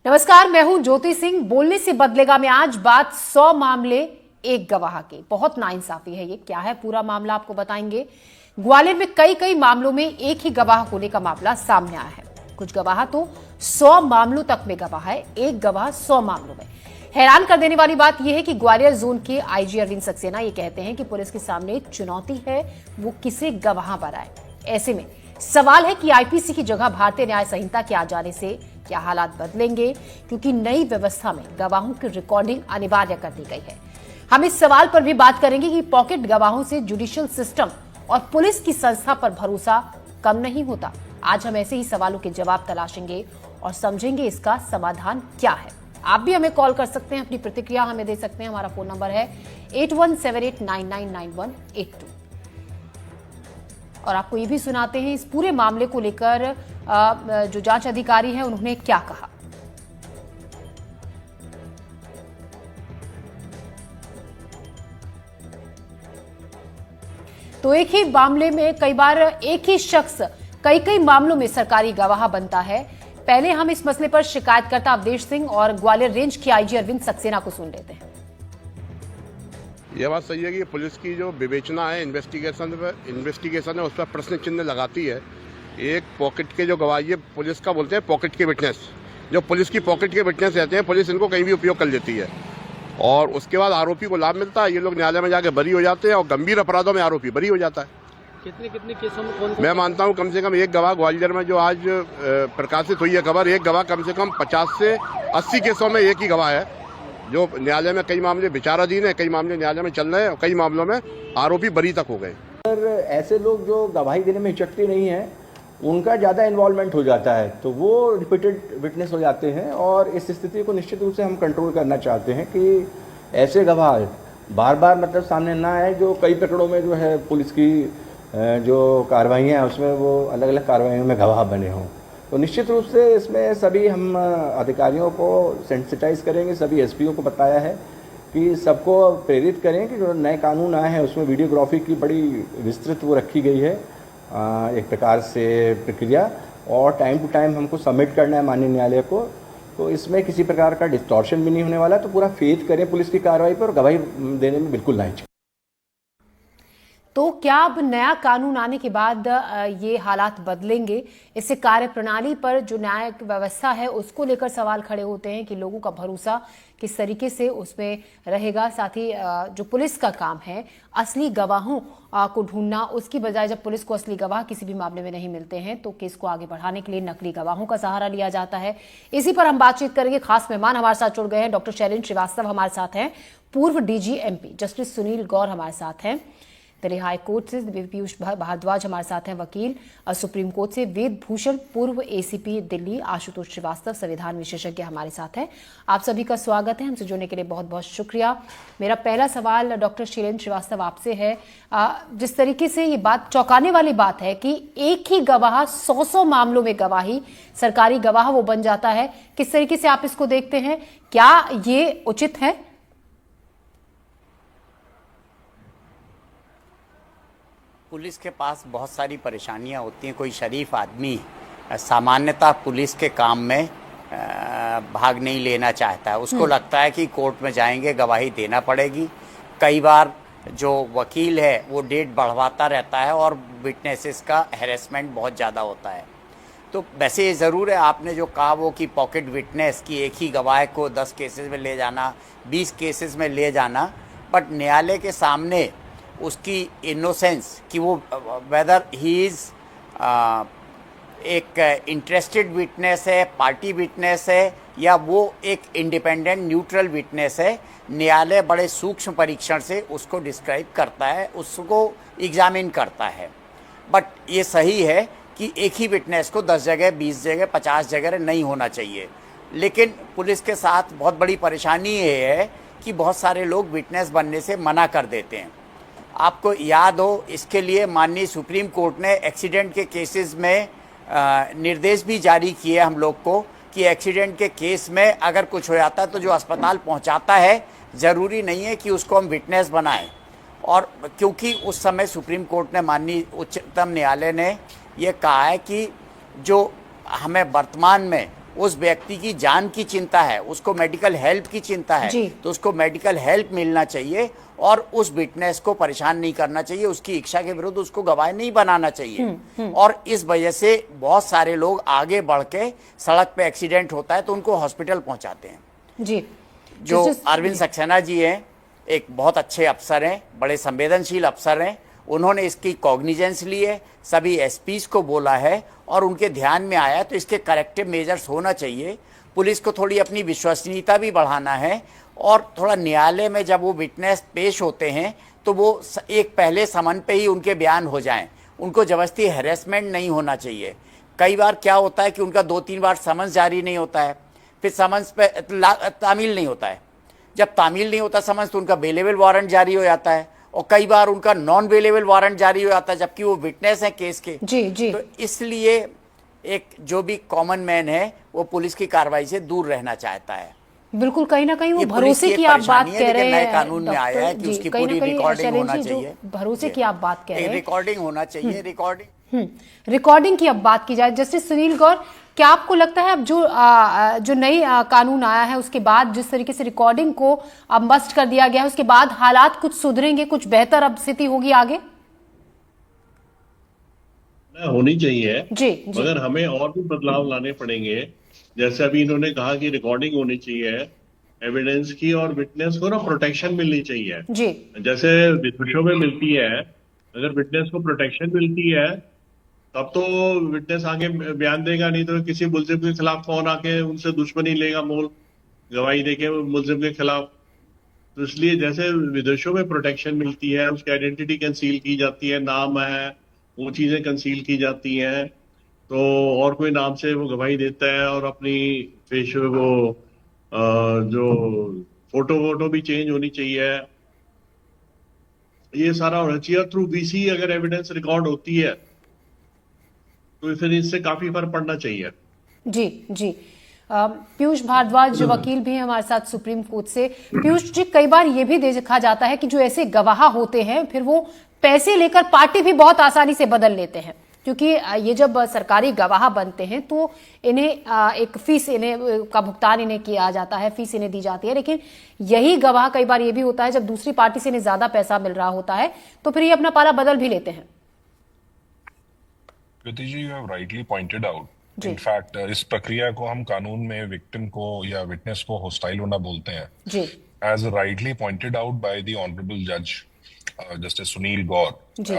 नमस्कार, मैं हूं ज्योति सिंह। बोलने से बदलेगा में आज बात 100 मामले एक गवाह के। बहुत नाइंसाफी है ये। क्या है पूरा मामला आपको बताएंगे। ग्वालियर में कई मामलों में एक ही गवाह होने का मामला सामने आया है। कुछ गवाह तो 100 मामलों तक में गवाह है, एक गवाह 100 मामलों में। हैरान कर देने वाली बात यह है कि ग्वालियर जोन के आईजी अरविंद सक्सेना ये कहते हैं कि पुलिस के सामने चुनौती है, वो किसे गवाह बनाए। ऐसे में सवाल है कि आईपीसी की जगह भारतीय न्याय संहिता के आ जाने से क्या हालात बदलेंगे, क्योंकि नई व्यवस्था में गवाहों की रिकॉर्डिंग अनिवार्य कर दी गई है। हम इस सवाल पर भी बात करेंगे कि पॉकेट गवाहों से जुडिशियल सिस्टम और पुलिस की संस्था पर भरोसा कम नहीं होता। आज हम ऐसे ही सवालों के जवाब तलाशेंगे और समझेंगे इसका समाधान क्या है। आप भी हमें कॉल कर सकते हैं, अपनी प्रतिक्रिया हमें दे सकते हैं। हमारा फोन नंबर है 8178999182 और आपको ये भी सुनाते हैं इस पूरे मामले को लेकर जो जांच अधिकारी हैं उन्होंने क्या कहा। तो एक ही मामले में कई बार एक ही शख्स कई मामलों में सरकारी गवाह बनता है। पहले हम इस मसले पर शिकायतकर्ता अवधेश सिंह और ग्वालियर रेंज के आईजी अरविंद सक्सेना को सुन लेते हैं। यह बात सही है कि पुलिस की जो विवेचना है, इन्वेस्टिगेशन है, उस पर प्रश्न चिन्ह लगाती है। एक पॉकेट के जो गवाह, ये पुलिस का बोलते हैं पॉकेट के विटनेस, जो पुलिस की पॉकेट के विटनेस रहते हैं, पुलिस इनको कहीं भी उपयोग कर लेती है और उसके बाद आरोपी को लाभ मिलता है। ये लोग न्यायालय में जाके बरी हो जाते हैं और गंभीर अपराधों में आरोपी बरी हो जाता है। कितने केसों में कौन? मैं मानता हूँ कम से कम एक गवाह ग्वालियर में जो आज प्रकाशित हुई है खबर, एक गवाह कम से कम 50 से 80 केसों में एक ही गवाह है जो न्यायालय में कई मामले विचाराधीन है, कई मामले न्यायालय में चल रहे हैं और कई मामलों में आरोपी बरी तक हो गए। ऐसे लोग जो गवाही देने में हिचकते नहीं हैं, उनका ज़्यादा इन्वॉल्वमेंट हो जाता है तो वो रिपीटेड विटनेस हो जाते हैं और इस स्थिति को निश्चित रूप से हम कंट्रोल करना चाहते हैं कि ऐसे गवाह बार बार मतलब सामने ना आए जो कई प्रकरणों में जो है पुलिस की जो कार्रवाइयाँ हैं उसमें वो अलग अलग कार्रवाइयों में गवाह बने हों। तो निश्चित रूप से इसमें सभी हम अधिकारियों को सेंसिटाइज करेंगे। सभी एसपीओ को बताया है कि सबको प्रेरित करें कि जो नए कानून आए हैं उसमें वीडियोग्राफी की बड़ी विस्तृत वो रखी गई है, एक प्रकार से प्रक्रिया, और टाइम टू टाइम हमको सबमिट करना है माननीय न्यायालय को। तो इसमें किसी प्रकार का डिस्टॉर्शन भी नहीं होने वाला। तो पूरा फेथ करें पुलिस की कार्रवाई पर और गवाही देने में बिल्कुल ना हिचकें। तो क्या अब नया कानून आने के बाद ये हालात बदलेंगे? इससे कार्य प्रणाली पर जो न्यायिक व्यवस्था है उसको लेकर सवाल खड़े होते हैं कि लोगों का भरोसा किस तरीके से उसमें रहेगा। साथ ही जो पुलिस का काम है असली गवाहों को ढूंढना, उसकी बजाय जब पुलिस को असली गवाह किसी भी मामले में नहीं मिलते हैं तो केस को आगे बढ़ाने के लिए नकली गवाहों का सहारा लिया जाता है। इसी पर हम बातचीत करेंगे। खास मेहमान हमारे साथ जुड़ गए हैं। डॉक्टर शैलेंद्र श्रीवास्तव हमारे साथ हैं, पूर्व डीजी एमपी। जस्टिस सुनील गौर हमारे साथ हैं, दिल्ली हाई कोर्ट से पीयूष भारद्वाज हमारे साथ हैं, वकील। सुप्रीम कोर्ट से वेद भूषण, पूर्व एसीपी दिल्ली आशुतोष श्रीवास्तव, संविधान विशेषज्ञ हमारे साथ हैं। आप सभी का स्वागत है। हमसे जुड़ने के लिए बहुत बहुत शुक्रिया। मेरा पहला सवाल डॉक्टर शैलेंद्र श्रीवास्तव आपसे है। जिस तरीके से ये बात चौंकाने वाली बात है कि एक ही गवाह 100 मामलों में गवाही, सरकारी गवाह वो बन जाता है, किस तरीके से आप इसको देखते हैं? क्या ये उचित है? पुलिस के पास बहुत सारी परेशानियां होती हैं। कोई शरीफ आदमी सामान्यतः पुलिस के काम में भाग नहीं लेना चाहता है। उसको लगता है कि कोर्ट में जाएंगे, गवाही देना पड़ेगी। कई बार जो वकील है वो डेट बढ़वाता रहता है और विटनेसेस का हैरेसमेंट बहुत ज़्यादा होता है। तो वैसे ये ज़रूर है, आपने जो कहा वो कि पॉकेट विटनेस की एक ही गवाह को 10 केसेस में ले जाना, 20 केसेस में ले जाना, बट न्यायालय के सामने उसकी इनोसेंस कि वो वेदर ही इज़ एक इंटरेस्टेड विटनेस है, पार्टी विटनेस है, या वो एक इंडिपेंडेंट न्यूट्रल विटनेस है, न्यायालय बड़े सूक्ष्म परीक्षण से उसको डिस्क्राइब करता है, उसको एग्जामिन करता है। बट ये सही है कि एक ही विटनेस को 10 जगह, 20 जगह, 50 जगह नहीं होना चाहिए। लेकिन पुलिस के साथ बहुत बड़ी परेशानी ये है कि बहुत सारे लोग विटनेस बनने से मना कर देते हैं। आपको याद हो, इसके लिए माननीय सुप्रीम कोर्ट ने एक्सीडेंट के केसेस में निर्देश भी जारी किए हम लोग को कि एक्सीडेंट के केस में अगर कुछ हो जाता है तो जो अस्पताल पहुंचाता है ज़रूरी नहीं है कि उसको हम विटनेस बनाएं। और क्योंकि उस समय सुप्रीम कोर्ट ने, माननीय उच्चतम न्यायालय ने ये कहा है कि जो हमें वर्तमान में उस व्यक्ति की जान की चिंता है, उसको मेडिकल हेल्प की चिंता है, जी। तो उसको मेडिकल हेल्प मिलना चाहिए और उस विटनेस को परेशान नहीं करना चाहिए, उसकी इच्छा के विरुद्ध उसको गवाह नहीं बनाना चाहिए। और इस वजह से बहुत सारे लोग आगे बढ़ के सड़क पे एक्सीडेंट होता है तो उनको हॉस्पिटल पहुंचाते हैं। जी। जो जस्टिस- अरविंद सक्सेना जी हैं, एक बहुत अच्छे अफसर हैं, बड़े संवेदनशील अफसर हैं, उन्होंने इसकी कॉग्निजेंस ली है, सभी एसपीज को बोला है और उनके ध्यान में आया है, तो इसके करेक्टिव मेजर्स होना चाहिए। पुलिस को थोड़ी अपनी विश्वसनीयता भी बढ़ाना है और थोड़ा न्यायालय में जब वो विटनेस पेश होते हैं तो वो एक पहले समन पे ही उनके बयान हो जाएं, उनको जबरदस्ती हैरेसमेंट नहीं होना चाहिए। कई बार क्या होता है कि उनका 2-3 बार समन्स जारी नहीं होता है, फिर समन्स पे तामील नहीं होता है, जब तामील नहीं होता समन्स तो उनका बेलेबल वारंट जारी हो जाता है और कई बार उनका नॉन बेलेबल वारंट जारी हो जाता है जबकि वो विटनेस है केस के। जी जी। तो इसलिए एक जो भी कॉमन मैन है वो पुलिस की कार्रवाई से दूर रहना चाहता है। बिल्कुल, कहीं ना कहीं वो ये पुलिस भरोसे की की एक आप बात परेशानी है, कह लेकिन रहे नए हैं कानून में आया है कि डॉक्टर जी, उसकी कहीं ना पूरी कहीं रिकॉर्डिंग शैलेंद्र होना जी, जो चाहिए। भरोसे की आप बात कह रहे हैं, रिकॉर्डिंग होना चाहिए, रिकॉर्डिंग। रिकॉर्डिंग की अब बात की जाए, जस्टिस सुनील गौर, क्या आपको लगता है अब जो नई कानून आया है उसके बाद जिस तरीके से रिकॉर्डिंग को अब मस्ट कर दिया गया है उसके बाद हालात कुछ सुधरेंगे, कुछ बेहतर अब स्थिति होगी आगे? होनी चाहिए, जी जी। मगर हमें और भी बदलाव लाने पड़ेंगे। जैसे अभी इन्होंने कहा कि रिकॉर्डिंग होनी चाहिए एविडेंस की और विटनेस को ना प्रोटेक्शन मिलनी चाहिए। जी जैसे विदेशों में मिलती है, अगर विटनेस को प्रोटेक्शन मिलती है तब तो विटनेस आगे बयान देगा, नहीं तो किसी मुलजिम के खिलाफ कौन आके उनसे दुश्मनी लेगा, मोल गवाही देके मुलजिम के खिलाफ। तो इसलिए जैसे विदेशों में प्रोटेक्शन मिलती है, उसकी आइडेंटिटी कंसील की जाती है, नाम है, वो चीजें कंसील की जाती हैं, तो और कोई नाम से वो गवाही देता है और अपनी पेश वो जो फोटो वोटो भी चेंज होनी चाहिए, ये सारा होना चाहिए। थ्रू वीसी अगर एविडेंस रिकॉर्ड होती है तो फिर इससे काफी फर्क पड़ना चाहिए। जी जी। पीयूष भारद्वाज वकील भी हैं हमारे साथ सुप्रीम कोर्ट से। पीयूष जी, कई बार ये भी देखा जाता है कि जो ऐसे गवाह होते हैं फिर वो पैसे लेकर पार्टी भी बहुत आसानी से बदल लेते हैं, क्योंकि ये जब सरकारी गवाह बनते हैं तो इन्हें एक फीस इन्हें का भुगतान इन्हें किया जाता है, फीस इन्हें दी जाती है, लेकिन यही गवाह कई बार ये भी होता है जब दूसरी पार्टी से इन्हें ज्यादा पैसा मिल रहा होता है तो फिर ये अपना पाला बदल भी लेते हैं। Kriti ji, you have rightly pointed out. जी। इनफैक्ट इस प्रक्रिया को हम कानून में विक्टिम को या विटनेस को हॉस्टाइल होना बोलते हैं। जी as rightly pointed out by the honourable जज जस्टिस सुनील गौर, जी।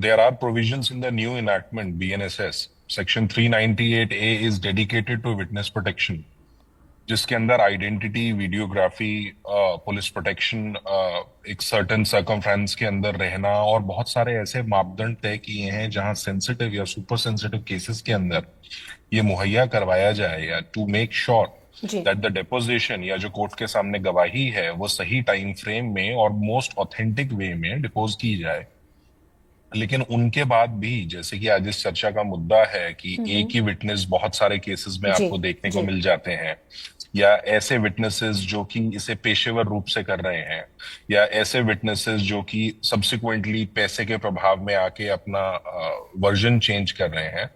There are provisions in the new enactment BNSS section 398A is dedicated to witness protection, जिसके अंदर आइडेंटिटी, वीडियोग्राफी, पुलिस प्रोटेक्शन, एक सर्टेन सर्कमफ्रेंस के अंदर रहना और बहुत सारे ऐसे मापदंड तय किए हैं जहां सेंसिटिव या सुपर सेंसिटिव केसेस के अंदर ये मुहैया करवाया जाए या टू मेक श्योर जी। दैट द डिपोजिशन या जो कोर्ट के सामने गवाही है वो सही टाइम फ्रेम में और मोस्ट ऑथेंटिक वे में डिपोज की जाए। लेकिन उनके बाद भी, जैसे कि आज इस चर्चा का मुद्दा है कि एक ही विटनेस बहुत सारे केसेस में जी, आपको देखने को जी। मिल जाते हैं, या ऐसे विटनेसेस जो कि इसे पेशेवर रूप से कर रहे हैं, या ऐसे विटनेसेस जो कि सब्सिक्वेंटली पैसे के प्रभाव में आके अपना वर्जन चेंज कर रहे हैं,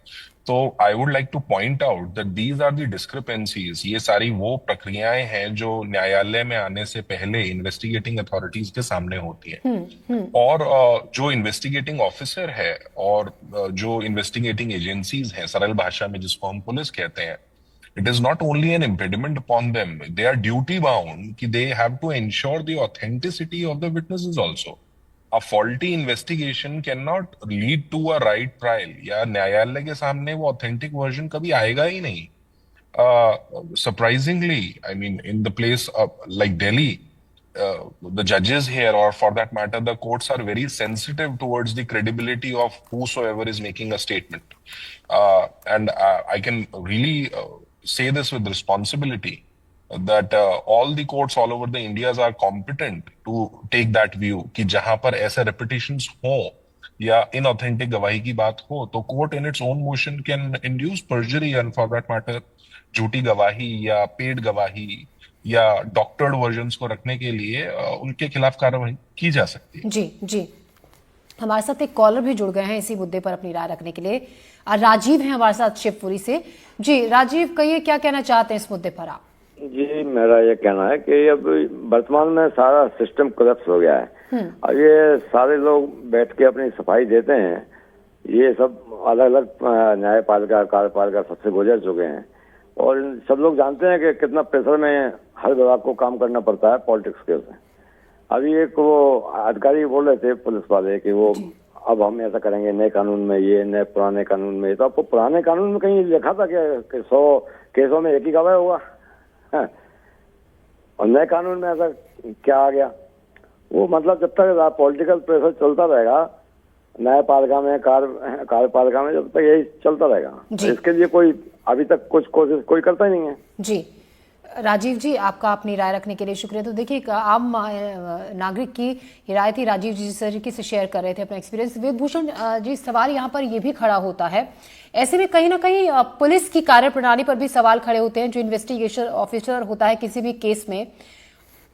तो I would like to point out that these are the discrepancies. ये सारी वो प्रक्रियाएं हैं जो न्यायालय में आने से पहले इन्वेस्टिगेटिंग अथॉरिटीज के सामने होती हैं। और जो इन्वेस्टिगेटिंग ऑफिसर है और जो इन्वेस्टिगेटिंग एजेंसीज हैं, सरल भाषा में जिसको हम पुलिस कहते हैं, it is not only an impediment upon them, they are duty bound कि they have to ensure the authenticity of the witnesses also. A faulty investigation cannot lead to a right trial, या न्यायालय के सामने वो authentic version कभी आएगा ही नहीं। Surprisingly, I mean, in the place like Delhi, the judges here, or for that matter, the courts are very sensitive towards the credibility of whosoever is making a statement. And I can really say this with responsibility that all the courts all over the Indias are competent to take that view कि जहां पर ऐसे repetitions हो या inauthentic गवाही की बात हो तो court in its own motion can induce perjury and for that matter झूठी गवाही या पेड गवाही या डॉक्टर्ड वर्जन्स को रखने के लिए उनके खिलाफ कार्रवाई की जा सकती है। जी जी। हमारे साथ एक कॉलर भी जुड़ गए हैं इसी मुद्दे पर अपनी राय रखने के लिए। राजीव हैं हमारे साथ शिवपुरी से। जी राजीव, कहिए क्या कहना चाहते हैं इस मुद्दे पर आप? जी, मेरा ये कहना है कि अब वर्तमान में सारा सिस्टम कोलैप्स हो गया है। अब ये सारे लोग बैठ के अपनी सफाई देते हैं, ये सब अलग अलग न्यायपालिका कार्यपालिका सबसे गुजर चुके हैं और सब लोग जानते हैं कि कितना प्रेशर में हर विभाग को काम करना पड़ता है पॉलिटिक्स के उसमें। अभी एक वो अधिकारी बोल रहे थे पुलिस वाले कि वो अब हम ऐसा करेंगे नए कानून में, ये नए पुराने कानून में। तो आपको पुराने कानून में कहीं लिखा था कि 100 केसों में एक ही गवाह होगा? और नए कानून में ऐसा क्या आ गया? वो मतलब जब तक पॉलिटिकल प्रेशर चलता रहेगा न्यायपालिका में कार्यपालिका में, जब तक यही चलता रहेगा। इसके लिए कोई अभी तक कुछ कोशिश कोई करता ही नहीं है। जी राजीव जी, आपका अपनी राय रखने के लिए शुक्रिया। तो देखिए, आम नागरिक की राय थी, राजीव जी जिस तरीके से शेयर कर रहे थे अपना एक्सपीरियंस। वेदभूषण जी, सवाल यहाँ पर यह भी खड़ा होता है, ऐसे में कहीं ना कहीं पुलिस की कार्यप्रणाली पर भी सवाल खड़े होते हैं। जो इन्वेस्टिगेशन ऑफिसर होता है किसी भी केस में,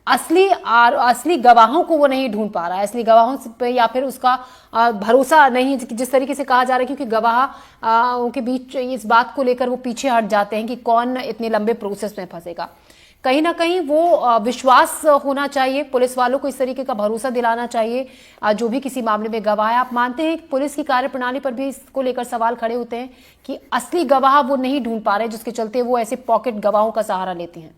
असली गवाहों को वो नहीं ढूंढ पा रहा है, असली गवाहों पे या फिर उसका भरोसा नहीं, जिस तरीके से कहा जा रहा है, क्योंकि गवाह के बीच इस बात को लेकर वो पीछे हट जाते हैं कि कौन इतने लंबे प्रोसेस में फंसेगा। कहीं ना कहीं वो विश्वास होना चाहिए, पुलिस वालों को इस तरीके का भरोसा दिलाना चाहिए जो भी किसी मामले में गवाह है। आप मानते हैं पुलिस की कार्यप्रणाली पर भी इसको लेकर सवाल खड़े होते हैं कि असली गवाह वो नहीं ढूंढ पा रहे, जिसके चलते वो ऐसे पॉकेट गवाहों का सहारा लेते हैं?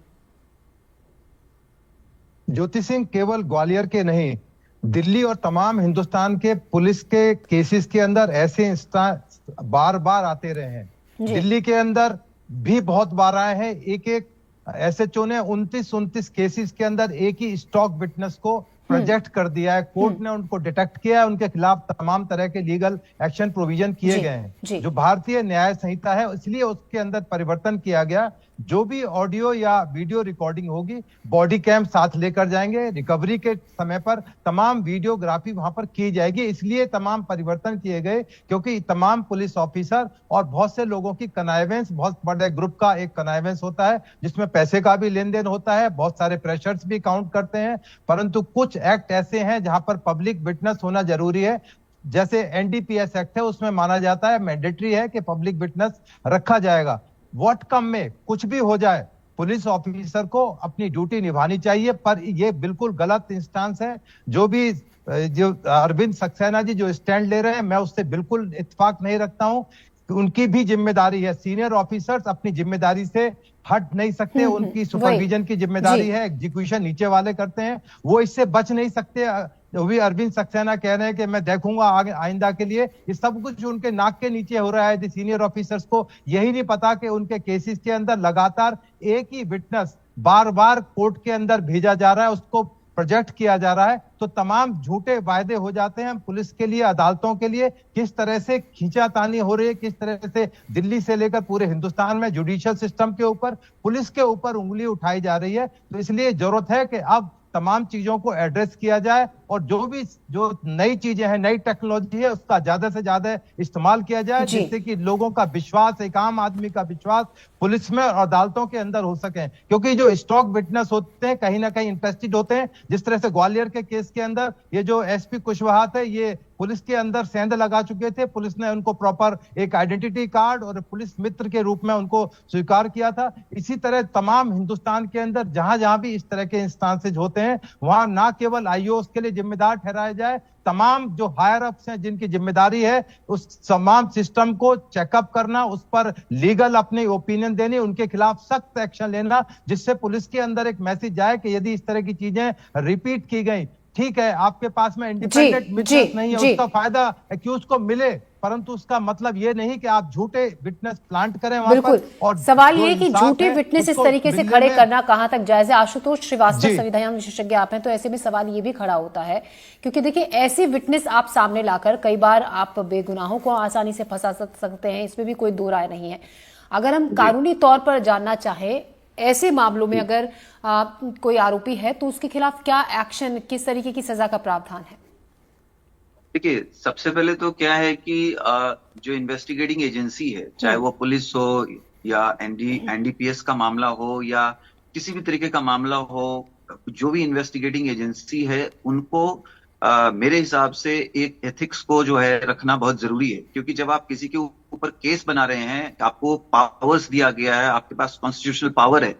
ज्योति सिंह केवल ग्वालियर के नहीं, दिल्ली और तमाम हिंदुस्तान के पुलिस के केसेस के अंदर ऐसे इंस्टेंस बार बार आते रहे हैं। दिल्ली के अंदर भी बहुत बार आए हैं। एक एसएचओ ने 29 केसेस के अंदर एक ही स्टॉक विटनेस को प्रोजेक्ट कर दिया है। कोर्ट ने उनको डिटेक्ट किया है, उनके खिलाफ तमाम तरह के लीगल एक्शन प्रोविजन किए गए हैं। जो भारतीय न्याय संहिता है, इसलिए उसके अंदर परिवर्तन किया गया। जो भी ऑडियो या वीडियो रिकॉर्डिंग होगी, बॉडी कैम साथ लेकर जाएंगे। रिकवरी के समय पर तमाम वीडियोग्राफी वहां पर की जाएगी। इसलिए तमाम परिवर्तन किए गए, क्योंकि तमाम पुलिस ऑफिसर और बहुत से लोगों की कनाइवेंस, बहुत बड़े ग्रुप का एक कनाइवेंस होता है जिसमें पैसे का भी लेन देन होता है, बहुत सारे प्रेशर्स भी काउंट करते हैं। परंतु कुछ एक्ट ऐसे हैं जहां पर पब्लिक विटनेस होना जरूरी है। जैसे एनडीपीएस एक्ट है, उसमें माना जाता है, मैंडेटरी है कि पब्लिक विटनेस रखा जाएगा। व्हाट कम में कुछ भी हो जाए, पुलिस ऑफिसर को अपनी ड्यूटी निभानी चाहिए। पर ये बिल्कुल गलत इंस्टेंस है। जो अरविंद सक्सेना जी जो स्टैंड ले रहे हैं, मैं उससे बिल्कुल इत्तेफाक नहीं रखता हूं। उनकी भी जिम्मेदारी है, सीनियर ऑफिसर्स अपनी जिम्मेदारी से हट नहीं सकते। उनकी सुपरविजन की जिम्मेदारी है, एग्जीक्यूशन नीचे वाले करते हैं, वो इससे बच नहीं सकते। जो भी अरविंद सक्सेना कह रहे हैं कि मैं देखूंगा आगे आइंदा के लिए, ये सब कुछ उनके नाक के नीचे हो रहा है। सीनियर ऑफिसर्स को यही नहीं पता कि उनके केसेस के अंदर लगातार एक ही विटनेस बार बार कोर्ट के अंदर भेजा जा रहा है, उसको प्रोजेक्ट किया जा रहा है। तो तमाम झूठे वायदे हो जाते हैं पुलिस के लिए, अदालतों के लिए। किस तरह से खींचातानी हो रही है, किस तरह से दिल्ली से लेकर पूरे हिंदुस्तान में जुडिशियल सिस्टम के ऊपर, पुलिस के ऊपर उंगली उठाई जा रही है। तो इसलिए जरूरत है कि अब तमाम चीजों को एड्रेस किया जाए और जो नई चीजें हैं, नई टेक्नोलॉजी है, उसका ज्यादा से ज्यादा इस्तेमाल किया जाए, जिससे कि लोगों का विश्वास, एक आम आदमी का विश्वास पुलिस में और अदालतों के अंदर हो सके। क्योंकि जो स्टॉक विटनेस होते हैं कहीं ना कहीं इंटरेस्टेड होते हैं। जिस तरह से ग्वालियर के केस के अंदर ये जो एसपी कुशवाहा थे, ये पुलिस के अंदर सेंध लगा चुके थे। पुलिस ने उनको प्रॉपर एक आइडेंटिटी कार्ड और पुलिस मित्र के रूप में उनको स्वीकार किया था। इसी तरह तमाम हिंदुस्तान के अंदर जहां जहां भी इस तरह के इंस्टांसेज होते हैं, वहां ना केवल आईओ उसके लिए जिम्मेदार ठहराया जाए, तमाम जो हायर अप्स हैं जिनकी जिम्मेदारी है उस तमाम सिस्टम को चेकअप करना, उस पर लीगल अपनी ओपिनियन देनी, उनके खिलाफ सख्त एक्शन लेना, जिससे पुलिस के अंदर एक मैसेज जाए कि यदि इस तरह की चीजें रिपीट की गई, ठीक है आपके पास में इंडिपेंडेंट विटनेस नहीं है, उसका फायदा एक्यूज को मिले, परंतु उसका मतलब ये नहीं कि आप झूठे विटनेस प्लांट करें वहां पर। और सवाल ये कि झूठे विटनेस इस तरीके से खड़े करना कहां तक जायज है? आशुतोष श्रीवास्तव संविधान विशेषज्ञ आप हैं, तो ऐसे में सवाल ये भी खड़ा होता है, क्योंकि देखिए ऐसी विटनेस आप सामने लाकर कई बार आप बेगुनाहों को आसानी से फंसा सकते हैं, इसमें भी कोई दो राय नहीं है। अगर हम कानूनी तौर पर जानना चाहे, ऐसे मामलों में अगर कोई आरोपी है तो उसके खिलाफ क्या एक्शन, किस तरीके की सजा का प्रावधान है? देखिए, सबसे पहले तो क्या है कि जो इन्वेस्टिगेटिंग एजेंसी है, चाहे वो पुलिस हो या एनडीपीएस का मामला हो या किसी भी तरीके का मामला हो, जो भी इन्वेस्टिगेटिंग एजेंसी है, उनको मेरे हिसाब से एक एथिक्स को जो है रखना बहुत जरूरी है, क्योंकि जब आप किसी के ऊपर केस बना रहे हैं, आपको पावर्स दिया गया है, आपके पास कॉन्स्टिट्यूशनल पावर है,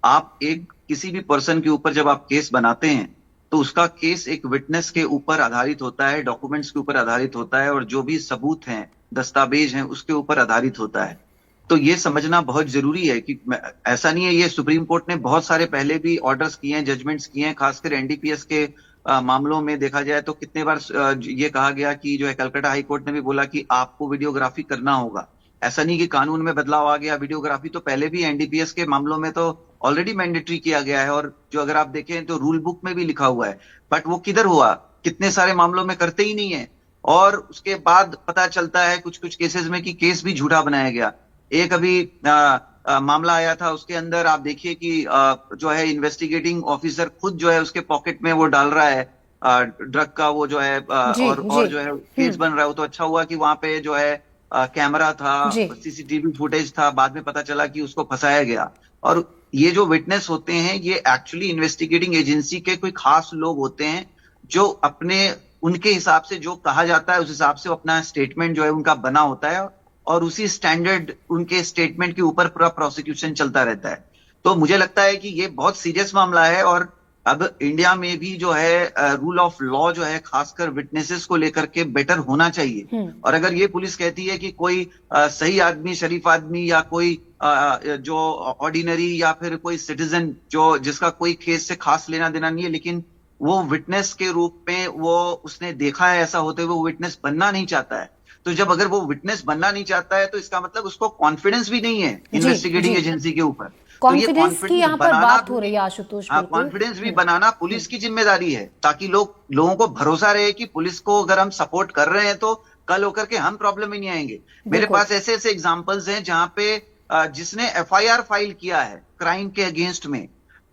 आप एक किसी भी पर्सन के ऊपर जब आप केस बनाते हैं तो उसका केस एक विटनेस के ऊपर आधारित होता है, डॉक्यूमेंट्स के ऊपर आधारित होता है, और जो भी सबूत हैं, दस्तावेज हैं, उसके ऊपर आधारित होता है। तो ये समझना बहुत जरूरी है कि ऐसा नहीं है, ये सुप्रीम कोर्ट ने बहुत सारे पहले भी ऑर्डर्स किए हैं, जजमेंट्स किए हैं, खासकर एनडीपीएस के मामलों में देखा जाए तो कितने बार ये कहा गया कि जो है कलकत्ता हाई कोर्ट ने भी बोला कि आपको वीडियोग्राफी करना होगा। ऐसा नहीं कि कानून में बदलाव आ गया, वीडियोग्राफी तो पहले भी एनडीपीएस के मामलों में तो ऑलरेडी मैंडेटरी किया गया है, और जो अगर आप देखें तो रूल बुक में भी लिखा हुआ है, बट वो किधर हुआ, कितने सारे मामलों में करते ही नहीं है, और उसके बाद पता चलता है कुछ कुछ केसेस में कि केस भी झूठा बनाया गया। एक अभी मामला आया था, उसके अंदर आप देखिए कि जो है इन्वेस्टिगेटिंग ऑफिसर खुद जो है उसके पॉकेट में वो डाल रहा है ड्रग का वो जो है और जो है केस बन रहा है। वो तो अच्छा हुआ कि वहां पे जो है कैमरा था, सीसीटीवी फुटेज था, बाद में पता चला कि उसको फंसाया गया। और ये जो विटनेस होते हैं ये एक्चुअली इन्वेस्टिगेटिंग एजेंसी के कोई खास लोग होते हैं जो अपने उनके हिसाब से जो कहा जाता है उस हिसाब से अपना स्टेटमेंट जो है उनका बना होता है, और उसी स्टैंडर्ड उनके स्टेटमेंट के ऊपर पूरा प्रोसिक्यूशन चलता रहता है। तो मुझे लगता है कि ये बहुत सीरियस मामला है, और अब इंडिया में भी जो है रूल ऑफ लॉ जो है खासकर विटनेसेस को लेकर के बेटर होना चाहिए। और अगर ये पुलिस कहती है कि कोई सही आदमी, शरीफ आदमी, या कोई जो ऑर्डिनरी या फिर कोई सिटीजन जो जिसका कोई केस से खास लेना देना नहीं है, लेकिन वो विटनेस के रूप में वो उसने देखा है ऐसा होते हुए वो विटनेस बनना नहीं चाहता है, तो जब अगर वो विटनेस बनना नहीं चाहता है तो इसका मतलब उसको कॉन्फिडेंस भी नहीं है इन्वेस्टिगेटिंग एजेंसी के ऊपर। कॉन्फिडेंस की यहाँ पर बात हो रही है आशुतोष। कॉन्फिडेंस भी बनाना पुलिस की जिम्मेदारी है, ताकि लोगों को भरोसा रहे कि पुलिस को अगर हम सपोर्ट कर रहे हैं तो कल होकर के हम प्रॉब्लम में नहीं आएंगे। मेरे पास ऐसे ऐसे एग्जांपल्स हैं जहां पे जिसने एफआईआर फाइल किया है क्राइम के अगेंस्ट में,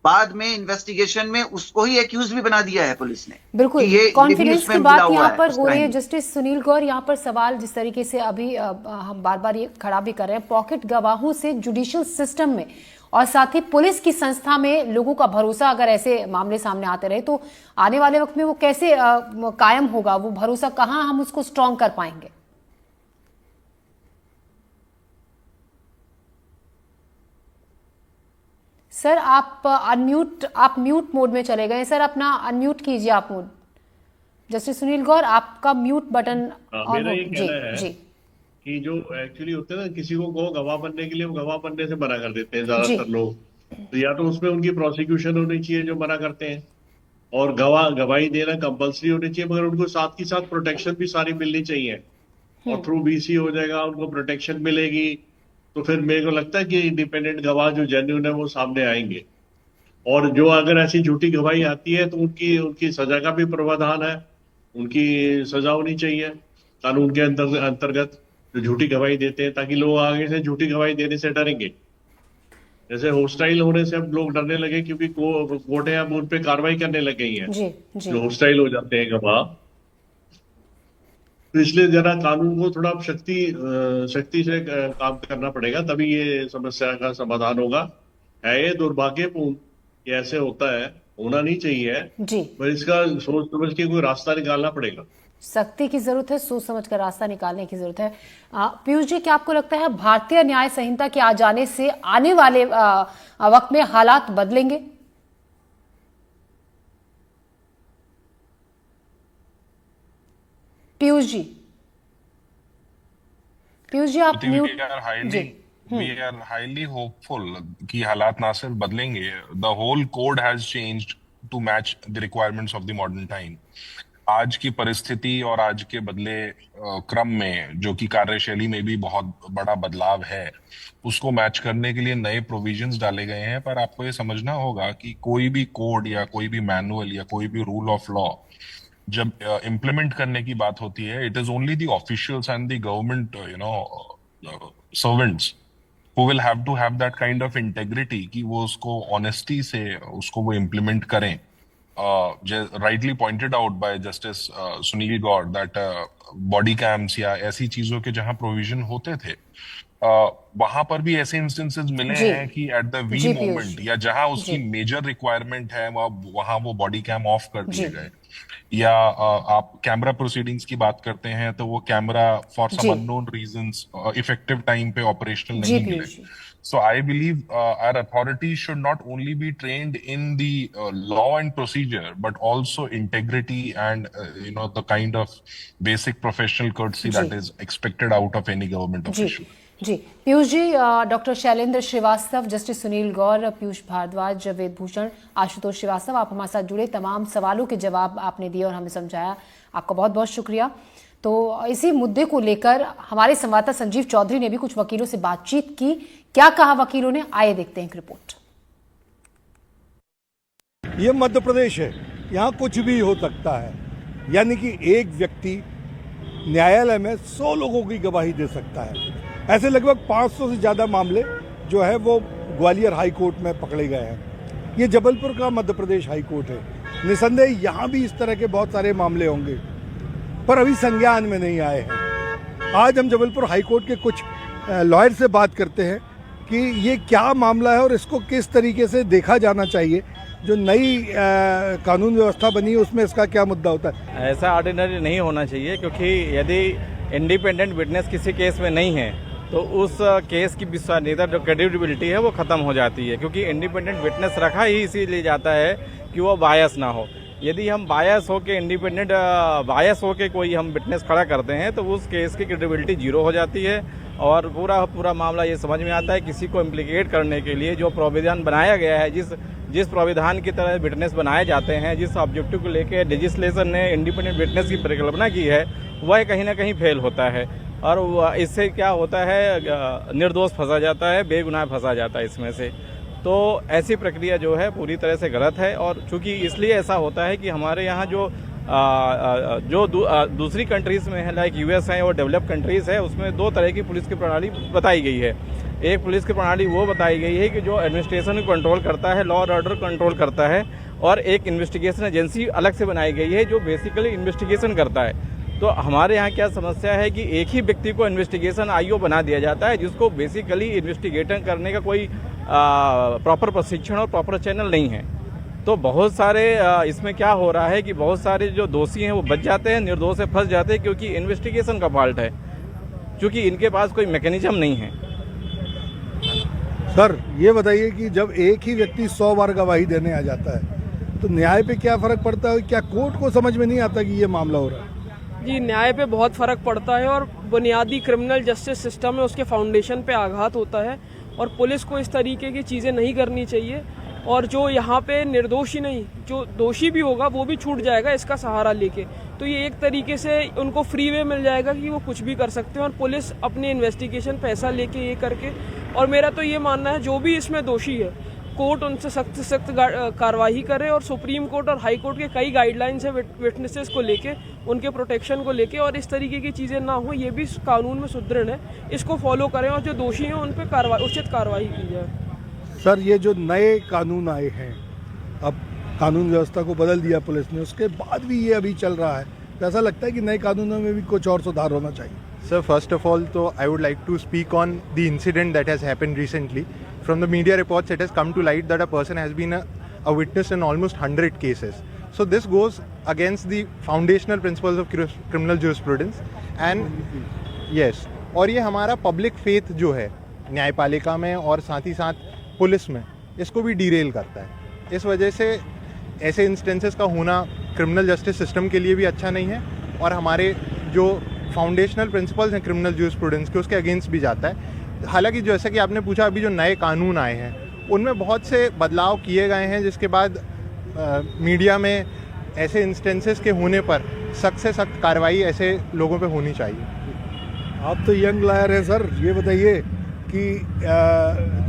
बाद में इन्वेस्टिगेशन में उसको ही एक्यूज भी बना दिया है पुलिस ने। बिल्कुल, ये कॉन्फिडेंस की बात यहाँ पर हो रही है। जस्टिस सुनील गौर, यहाँ पर सवाल जिस तरीके से अभी हम बार बार ये खड़ा भी कर रहे हैं, पॉकेट गवाहों से जुडिशियल सिस्टम में और साथ ही पुलिस की संस्था में लोगों का भरोसा अगर ऐसे मामले सामने आते रहे तो आने वाले वक्त में वो कैसे कायम होगा, वो भरोसा कहाँ हम उसको स्ट्रॉन्ग कर पाएंगे? सर आप म्यूट मोड में चले गए सर, अपना अनम्यूट कीजिए आप मोड। जस्टिस सुनील गौर, आपका म्यूट बटन मेरा ये कहना है कि जो एक्चुअली होते हैं ना, किसी को गवाह बनने के लिए वो गवाह बनने से मना कर देते हैं ज्यादातर लोग, तो या तो उसमें उनकी प्रोसिक्यूशन होनी चाहिए जो मना करते हैं, और गवाही देना कंपल्सरी होनी चाहिए, मगर उनको साथ ही साथ प्रोटेक्शन भी सारी मिलनी चाहिए, और थ्रू बीसी हो जाएगा, उनको प्रोटेक्शन मिलेगी, तो फिर मेरे को लगता है कि इंडिपेंडेंट गवाह जो जेन्युइन है वो सामने आएंगे। और जो अगर ऐसी झूठी गवाही आती है तो उनकी सजा का भी प्रावधान है, उनकी सजा होनी चाहिए कानून के अंतर्गत जो झूठी गवाही देते हैं, ताकि लोग आगे से झूठी गवाही देने से डरेंगे। जैसे होस्टाइल होने से अब लोग डरने लगे क्योंकि कोर्टें अब उन पे कार्रवाई करने लग गई हैं जो होस्टाइल हो जाते हैं गवाह। तो इसलिए जरा कानून को थोड़ा शक्ति से काम करना पड़ेगा, तभी ये समस्या का समाधान होगा। है ये दुर्भाग्यपूर्ण कि ऐसे होता है, होना नहीं चाहिए जी, पर इसका सोच समझ के कोई रास्ता निकालना पड़ेगा। सख्ती की जरूरत है, सोच समझ कर रास्ता निकालने की जरूरत है। पीयूष जी, क्या आपको लगता है भारतीय न्याय संहिता के आ जाने से आने वाले वक्त में हालात बदलेंगे? पीयूष जी आप वी आर हाईली होपफुल कि हालात ना सिर्फ बदलेंगे, the whole code has changed to match the requirements of the modern time. आज की परिस्थिति और आज के बदले क्रम में जो कि कार्यशैली में भी बहुत बड़ा बदलाव है, उसको मैच करने के लिए नए प्रोविजंस डाले गए हैं। पर आपको ये समझना होगा कि कोई भी कोड या कोई भी मैनुअल या कोई भी रूल ऑफ लॉ जब इम्प्लीमेंट करने की बात होती है, it is only the officials and the government servants who will have to have that kind of integrity कि वो उसको ऑनेस्टी से उसको वो इम्प्लीमेंट करें। rightly pointed out by Justice Sunil Gaur that body cams या ऐसी चीजों के जहां प्रोविजन होते थे, वहां पर भी ऐसे इंस्टेंसेस मिले हैं कि एट द वी मोमेंट या जहां उसकी मेजर रिक्वायरमेंट है वहां वो बॉडी कैम ऑफ कर दिए गए। या आप कैमरा प्रोसीडिंग्स की बात करते हैं तो वो कैमरा फॉर जी। Some unknown reasons effective time पे ऑपरेशनल जी नहीं मिले. Piyush ji. So I believe our authorities should not only be trained in the law and procedure, but also integrity and the kind of basic professional courtesy that जी। is expected out of any government जी official. जी Piyush ji, doctor Shailendra Srivastava, justice Sunil Gaur, Piyush Bhardwaj, Vedbhushan, Ashutosh Srivastava, आप हमारे साथ जुड़े, तमाम सवालों के जवाब आपने दिए और हमें समझाया, आपका बहुत बहुत शुक्रिया। तो इसी मुद्दे को लेकर हमारे संवाददाता संजीव चौधरी ने भी कुछ वकीलों से बातचीत की। क्या कहा वकीलों ने, आइए देखते हैं एक रिपोर्ट। ये मध्य प्रदेश है, यहाँ कुछ भी हो सकता है, यानी कि एक व्यक्ति न्यायालय में 100 लोगों की गवाही दे सकता है। ऐसे लगभग 500 से ज़्यादा मामले जो है वो ग्वालियर हाई कोर्ट में पकड़े गए हैं। ये जबलपुर का मध्य प्रदेश हाई कोर्ट है। निसंदेह यहाँ भी इस तरह के बहुत सारे मामले होंगे, पर अभी संज्ञान में नहीं आए हैं। आज हम जबलपुर हाई कोर्ट के कुछ लॉयर से बात करते हैं कि ये क्या मामला है और इसको किस तरीके से देखा जाना चाहिए। जो नई कानून व्यवस्था बनी है उसमें इसका क्या मुद्दा होता है? ऐसा ऑर्डिनरी नहीं होना चाहिए, क्योंकि यदि इंडिपेंडेंट विटनेस किसी केस में नहीं है तो उस केस की विश्वसनीयता, जो क्रेडिबिलिटी है, वो खत्म हो जाती है। क्योंकि इंडिपेंडेंट विटनेस रखा ही इसीलिए जाता है कि वो बायस ना हो। यदि हम बायस हो के इंडिपेंडेंट बायस हो के कोई हम विटनेस खड़ा करते हैं तो उस केस की क्रेडिबिलिटी जीरो हो जाती है और पूरा मामला ये समझ में आता है किसी को इम्प्लीकेट करने के लिए जो प्रावधान बनाया गया है, जिस प्रावधान की तरह विटनेस बनाए जाते हैं, जिस ऑब्जेक्टिव को लेकर लेजिस्लेशन ने इंडिपेंडेंट विटनेस की परिकल्पना की है, वह कहीं ना कहीं फेल होता है। और इससे क्या होता है, निर्दोष फंसा जाता है, बेगुनाह फंसा जाता है इसमें से। तो ऐसी प्रक्रिया जो है पूरी तरह से गलत है। और चूंकि इसलिए ऐसा होता है कि हमारे यहाँ जो दूसरी कंट्रीज़ में है, लाइक यूएस है और डेवलप कंट्रीज़ है, उसमें दो तरह की पुलिस की प्रणाली बताई गई है। एक पुलिस की प्रणाली वो बताई गई है कि जो एडमिनिस्ट्रेशन को कंट्रोल करता है, लॉ और ऑर्डर कंट्रोल करता है, और एक इन्वेस्टिगेशन एजेंसी अलग से बनाई गई है जो बेसिकली इन्वेस्टिगेशन करता है। तो हमारे यहाँ क्या समस्या है कि एक ही व्यक्ति को इन्वेस्टिगेशन आईओ बना दिया जाता है, जिसको बेसिकली इन्वेस्टिगेशन करने का कोई प्रॉपर प्रशिक्षण और प्रॉपर चैनल नहीं है। तो बहुत सारे इसमें क्या हो रहा है कि बहुत सारे जो दोषी हैं वो बच जाते हैं, निर्दोष से फंस जाते हैं, क्योंकि इन्वेस्टिगेशन का फॉल्ट है, क्योंकि इनके पास कोई मैकेनिज्म नहीं है। सर ये बताइए कि जब एक ही व्यक्ति 100 बार गवाही देने आ जाता है तो न्याय पे क्या फर्क पड़ता है? क्या कोर्ट को समझ में नहीं आता कि ये मामला हो रहा है? जी, न्याय पे बहुत फ़र्क पड़ता है और बुनियादी क्रिमिनल जस्टिस सिस्टम है उसके फाउंडेशन पे आघात होता है। और पुलिस को इस तरीके की चीज़ें नहीं करनी चाहिए। और जो यहाँ पे निर्दोषी नहीं, जो दोषी भी होगा वो भी छूट जाएगा इसका सहारा लेके। तो ये एक तरीके से उनको फ्री वे मिल जाएगा कि वो कुछ भी कर सकते हैं और पुलिस अपनी इन्वेस्टिगेशन पैसा लेके ये करके। और मेरा तो ये मानना है जो भी इसमें दोषी है कोर्ट उनसे सख्त से सख्त कार्रवाई करे। और सुप्रीम कोर्ट और हाई कोर्ट के कई गाइडलाइंस है विटनेसेस को लेके, उनके प्रोटेक्शन को लेके, और इस तरीके की चीज़ें ना हो ये भी कानून में सुदृढ़ है, इसको फॉलो करें और जो दोषी हैं उन पर उचित कार्रवाई की जाए। सर ये जो नए कानून आए हैं, अब कानून व्यवस्था को बदल दिया पुलिस ने, उसके बाद भी ये अभी चल रहा है, तो ऐसा लगता है कि नए कानूनों में भी कुछ और सुधार होना चाहिए? Sir, first of all, so I would like to speak on the incident that has happened recently. From the media reports, it has come to light that a person has been a witness in almost 100 cases. So this goes against the foundational principles of criminal jurisprudence. And yes, और ये हमारा public faith जो है न्यायपालिका में और साथ ही साथ पुलिस में, इसको भी डीरेल करता है। इस वजह से ऐसे इंस्टेंसेस का होना क्रिमिनल जस्टिस सिस्टम के लिए भी अच्छा नहीं है और हमारे जो फाउंडेशनल प्रिंसिपल्स हैं क्रिमिनल जूरिस्प्रूडेंस के, उसके अगेंस्ट भी जाता है। हालांकि जैसे कि आपने पूछा, अभी जो नए कानून आए हैं उनमें बहुत से बदलाव किए गए हैं, जिसके बाद मीडिया में ऐसे इंस्टेंसेस के होने पर सख्त से सख्त कार्रवाई ऐसे लोगों पे होनी चाहिए। आप तो यंग लॉयर हैं सर, ये बताइए कि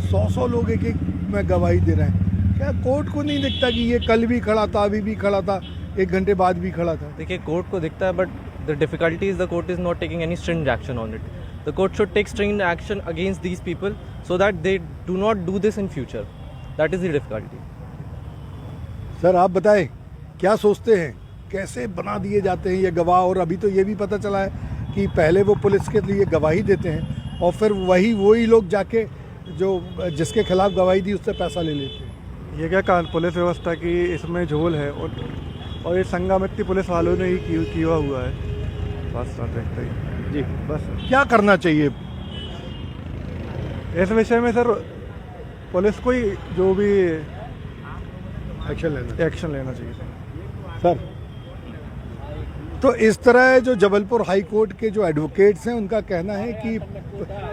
100 लोग एक में गवाही दे रहे हैं, क्या कोर्ट को नहीं दिखता कि ये कल भी खड़ा था, अभी भी खड़ा था, 1 घंटे बाद भी खड़ा था? देखिए, कोर्ट को दिखता है, but the difficulty is the court is not taking any stringent action on it. The court should take stringent action against these people so that they do not do this in future. That is the difficulty. Sir आप बताएं, क्या सोचते हैं, कैसे बना दिए जाते हैं ये गवाह? और अभी तो ये भी पता चला है कि पहले वो पुलिस के लिए गवाही देते हैं और फिर वही लोग जाके जो जिसके खिलाफ गवाही दी उससे पैसा ले लेते हैं। ये क्या पुलिस व्यवस्था की इसमें झोल है और ये संगामित्ती पुलिस वालों ने ही किया हुआ है। बस देखते ही जी, बस क्या करना चाहिए इस विषय में सर? पुलिस को ही जो भी एक्शन लेना चाहिए सर। तो इस तरह जो जबलपुर हाई कोर्ट के जो एडवोकेट्स हैं उनका कहना है कि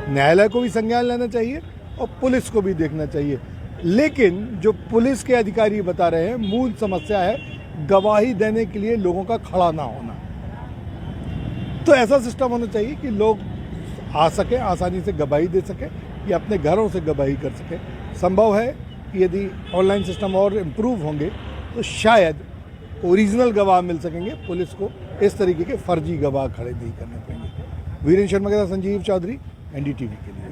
न्यायालय को भी संज्ञान लेना चाहिए और पुलिस को भी देखना चाहिए, लेकिन जो पुलिस के अधिकारी बता रहे हैं मूल समस्या है गवाही देने के लिए लोगों का खड़ा ना होना। तो ऐसा सिस्टम होना चाहिए कि लोग आ सके, आसानी से गवाही दे सके या अपने घरों से गवाही कर सके। संभव है कि यदि ऑनलाइन सिस्टम और इम्प्रूव होंगे तो शायद ओरिजिनल गवाह मिल सकेंगे, पुलिस को इस तरीके के फर्जी गवाह खड़े नहीं करने पड़ेंगे। वीरेंद्र शर्मा के साथ संजीव चौधरी, एनडीटीवी के लिए।